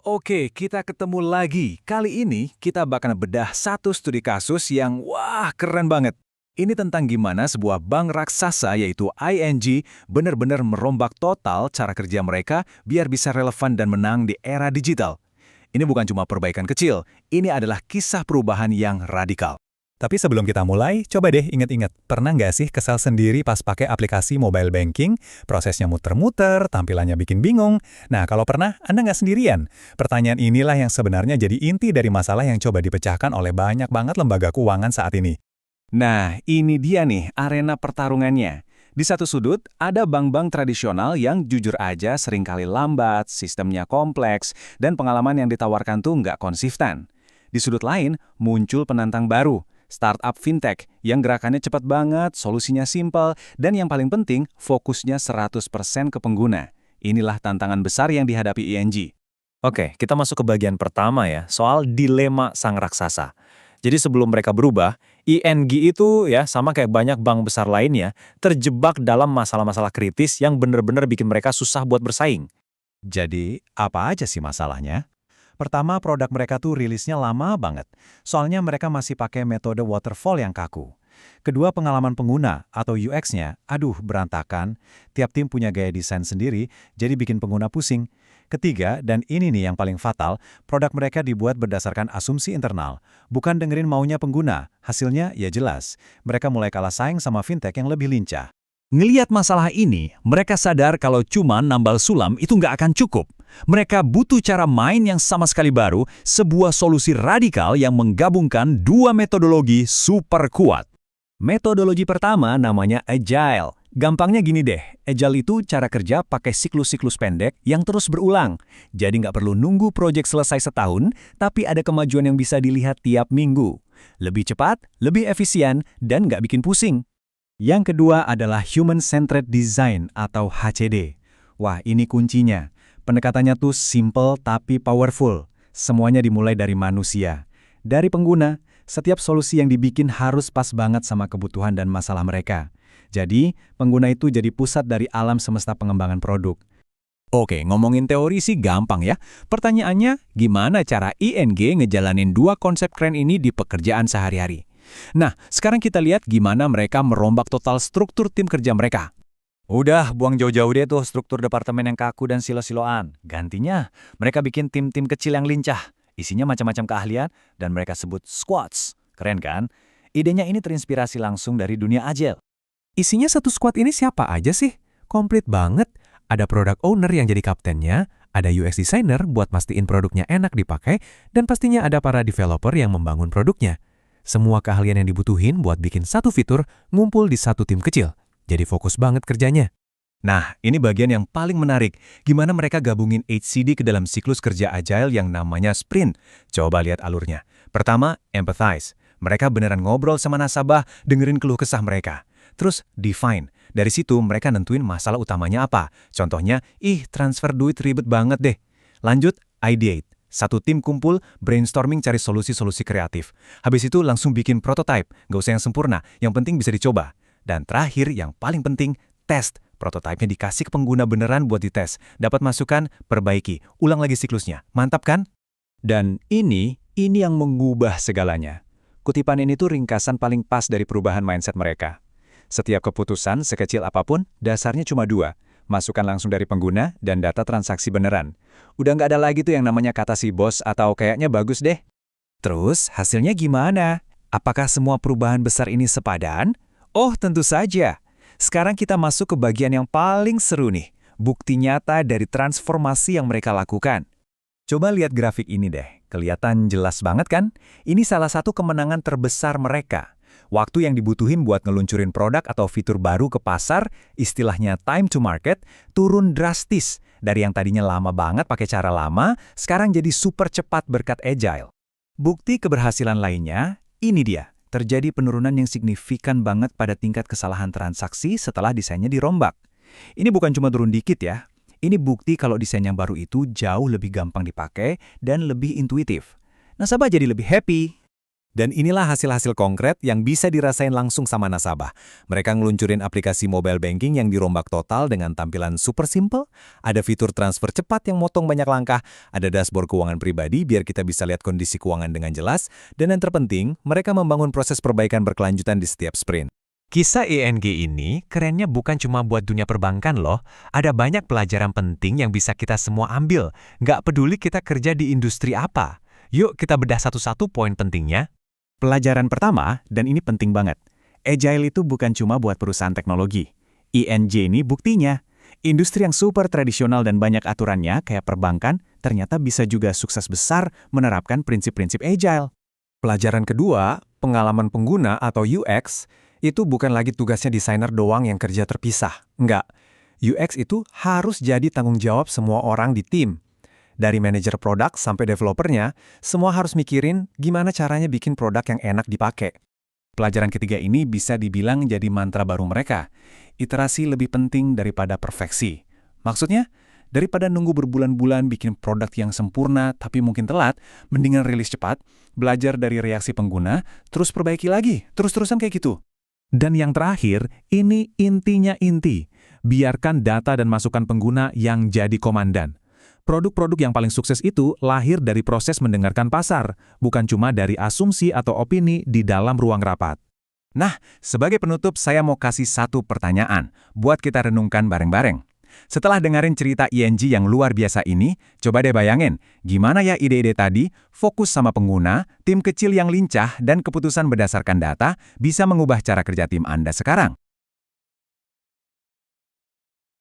Oke, kita ketemu lagi. Kali ini kita bakal bedah satu studi kasus yang wah keren banget. Ini tentang gimana sebuah bank raksasa yaitu ING benar-benar merombak total cara kerja mereka biar bisa relevan dan menang di era digital. Ini bukan cuma perbaikan kecil, ini adalah kisah perubahan yang radikal. Tapi sebelum kita mulai, coba deh inget-inget, pernah nggak sih kesal sendiri pas pakai aplikasi mobile banking, prosesnya muter-muter, tampilannya bikin bingung? Nah, kalau pernah, Anda nggak sendirian. Pertanyaan inilah yang sebenarnya jadi inti dari masalah yang coba dipecahkan oleh banyak banget lembaga keuangan saat ini. Nah, ini dia nih arena pertarungannya. Di satu sudut, ada bank-bank tradisional yang jujur aja seringkali lambat, sistemnya kompleks, dan pengalaman yang ditawarkan tuh nggak konsisten. Di sudut lain, muncul penantang baru, startup fintech yang gerakannya cepat banget, solusinya simpel, dan yang paling penting, fokusnya 100% ke pengguna. Inilah tantangan besar yang dihadapi ING. Oke, kita masuk ke bagian pertama ya, soal dilema sang raksasa. Jadi sebelum mereka berubah, ING itu ya sama kayak banyak bank besar lainnya, terjebak dalam masalah-masalah kritis yang benar-benar bikin mereka susah buat bersaing. Jadi, apa aja sih masalahnya? Pertama, produk mereka tuh rilisnya lama banget. Soalnya mereka masih pakai metode waterfall yang kaku. Kedua, pengalaman pengguna atau UX-nya, aduh berantakan. Tiap tim punya gaya desain sendiri, jadi bikin pengguna pusing. Ketiga, dan ini nih yang paling fatal, produk mereka dibuat berdasarkan asumsi internal. Bukan dengerin maunya pengguna. Hasilnya ya jelas. Mereka mulai kalah saing sama fintech yang lebih lincah. Ngeliat masalah ini, mereka sadar kalau cuma nambal sulam itu nggak akan cukup. Mereka butuh cara main yang sama sekali baru, sebuah solusi radikal yang menggabungkan dua metodologi super kuat. Metodologi pertama namanya Agile. Gampangnya gini deh, Agile itu cara kerja pakai siklus-siklus pendek yang terus berulang. Jadi nggak perlu nunggu proyek selesai setahun, tapi ada kemajuan yang bisa dilihat tiap minggu. Lebih cepat, lebih efisien, dan nggak bikin pusing. Yang kedua adalah Human-Centered Design atau HCD. Wah, ini kuncinya. Pendekatannya tuh simple tapi powerful. Semuanya dimulai dari manusia. Dari pengguna, setiap solusi yang dibikin harus pas banget sama kebutuhan dan masalah mereka. Jadi, pengguna itu jadi pusat dari alam semesta pengembangan produk. Oke, ngomongin teori sih gampang ya. Pertanyaannya, gimana cara ING ngejalanin dua konsep keren ini di pekerjaan sehari-hari? Nah, sekarang kita lihat gimana mereka merombak total struktur tim kerja mereka. Udah, buang jauh-jauh deh tuh struktur departemen yang kaku dan silo-siloan. Gantinya, mereka bikin tim-tim kecil yang lincah. Isinya macam-macam keahlian dan mereka sebut squads. Keren kan? Idenya ini terinspirasi langsung dari dunia Agile. Isinya satu squad ini siapa aja sih? Komplit banget. Ada product owner yang jadi kaptennya, ada UX designer buat mastiin produknya enak dipakai, dan pastinya ada para developer yang membangun produknya. Semua keahlian yang dibutuhin buat bikin satu fitur ngumpul di satu tim kecil. Jadi fokus banget kerjanya. Nah, ini bagian yang paling menarik. Gimana mereka gabungin HCD ke dalam siklus kerja agile yang namanya sprint. Coba lihat alurnya. Pertama, empathize. Mereka beneran ngobrol sama nasabah, dengerin keluh kesah mereka. Terus, define. Dari situ mereka nentuin masalah utamanya apa. Contohnya, transfer duit ribet banget deh. Lanjut, ideate. Satu tim kumpul, brainstorming cari solusi-solusi kreatif. Habis itu langsung bikin prototype, nggak usah yang sempurna, yang penting bisa dicoba. Dan terakhir, yang paling penting, test. Prototipenya dikasih ke pengguna beneran buat dites. Dapat masukan, perbaiki, ulang lagi siklusnya. Mantap kan? Dan ini yang mengubah segalanya. Kutipan ini tuh ringkasan paling pas dari perubahan mindset mereka. Setiap keputusan, sekecil apapun, dasarnya cuma dua. Masukan langsung dari pengguna dan data transaksi beneran. Udah nggak ada lagi tuh yang namanya kata si bos atau kayaknya bagus deh. Terus hasilnya gimana? Apakah semua perubahan besar ini sepadan? Oh tentu saja. Sekarang kita masuk ke bagian yang paling seru nih. Bukti nyata dari transformasi yang mereka lakukan. Coba lihat grafik ini deh. Kelihatan jelas banget kan? Ini salah satu kemenangan terbesar mereka. Waktu yang dibutuhin buat ngeluncurin produk atau fitur baru ke pasar, istilahnya time to market, turun drastis. Dari yang tadinya lama banget pakai cara lama, sekarang jadi super cepat berkat Agile. Bukti keberhasilan lainnya, ini dia. Terjadi penurunan yang signifikan banget pada tingkat kesalahan transaksi setelah desainnya dirombak. Ini bukan cuma turun dikit ya. Ini bukti kalau desain yang baru itu jauh lebih gampang dipakai dan lebih intuitif. Nasabah jadi lebih happy. Dan inilah hasil-hasil konkret yang bisa dirasain langsung sama nasabah. Mereka ngeluncurin aplikasi mobile banking yang dirombak total dengan tampilan super simple, ada fitur transfer cepat yang motong banyak langkah, ada dashboard keuangan pribadi biar kita bisa lihat kondisi keuangan dengan jelas, dan yang terpenting, mereka membangun proses perbaikan berkelanjutan di setiap sprint. Kisah ING ini kerennya bukan cuma buat dunia perbankan loh. Ada banyak pelajaran penting yang bisa kita semua ambil. Nggak peduli kita kerja di industri apa. Yuk kita bedah satu-satu poin pentingnya. Pelajaran pertama, dan ini penting banget. Agile itu bukan cuma buat perusahaan teknologi. ING ini buktinya. Industri yang super tradisional dan banyak aturannya, kayak perbankan, ternyata bisa juga sukses besar menerapkan prinsip-prinsip Agile. Pelajaran kedua, pengalaman pengguna atau UX, itu bukan lagi tugasnya desainer doang yang kerja terpisah. Enggak. UX itu harus jadi tanggung jawab semua orang di tim. Dari manajer produk sampai developernya, semua harus mikirin gimana caranya bikin produk yang enak dipakai. Pelajaran ketiga ini bisa dibilang jadi mantra baru mereka. Iterasi lebih penting daripada perfeksi. Maksudnya, daripada nunggu berbulan-bulan bikin produk yang sempurna tapi mungkin telat, mendingan rilis cepat, belajar dari reaksi pengguna, terus perbaiki lagi, terus-terusan kayak gitu. Dan yang terakhir, ini intinya inti. Biarkan data dan masukan pengguna yang jadi komandan. Produk-produk yang paling sukses itu lahir dari proses mendengarkan pasar, bukan cuma dari asumsi atau opini di dalam ruang rapat. Nah, sebagai penutup saya mau kasih satu pertanyaan buat kita renungkan bareng-bareng. Setelah dengerin cerita ING yang luar biasa ini, coba deh bayangin, gimana ya ide-ide tadi, fokus sama pengguna, tim kecil yang lincah, dan keputusan berdasarkan data bisa mengubah cara kerja tim Anda sekarang.